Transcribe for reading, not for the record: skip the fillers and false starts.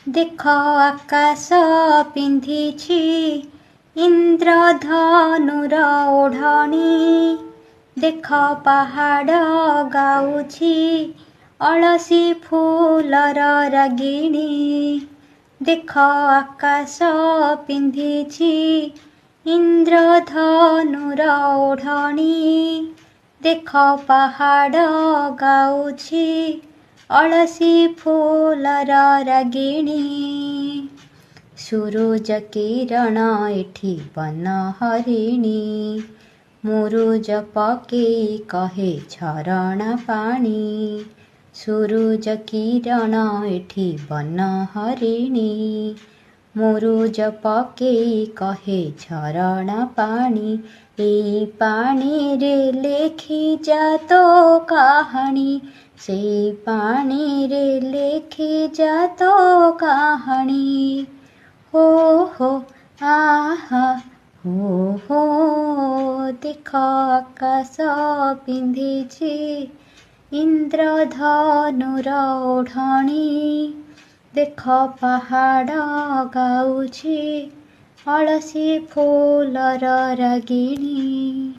ଦେଖ ଆକାଶ ପିନ୍ଧିଛି ଇନ୍ଦ୍ରଧନୁର ଓଢ଼ଣୀ। ଦେଖ ପାହାଡ଼ ଗାଉଛି ଅଳସୀ ଫୁଲର ରାଗିଣୀ। ଦେଖ ଆକାଶ ପିନ୍ଧିଛି ଇନ୍ଦ୍ରଧନୁର ଓଢ଼ଣୀ। ଦେଖ ପାହାଡ଼ ଗାଉଛି ଅଳସୀ ଫୁଲର ରାଗିଣୀ। ସୂରୁଜ କିରଣ ଏଠି ବନହରିଣୀ। ମୁରୁଜ ପକେଇ କହେ ଝରଣା ପାଣି। ସୂରୁଜ କିରଣ ଏଠି ବନହରିଣୀ। ମୁରୁଜ ପକେଇ କହେ ଝରଣା ପାଣି। ଏଇ ପାଣିରେ ଲେଖିଯା ତୋ କାହାଣୀ। ସେଇ ପାଣିରେ ଲେଖିଯା ତୋ କାହାଣୀ। ହୋ ହୋ ଆହା ହୋ ହୋ। ଦେଖ ଆକାଶ ପିନ୍ଧିଛି ଇନ୍ଦ୍ରଧନୁର ଓଢ଼ଣୀ। ଦେଖ ପାହାଡ଼ ଗାଉଛି ଅଳସୀ ଫୁଲର ରାଗିଣୀ।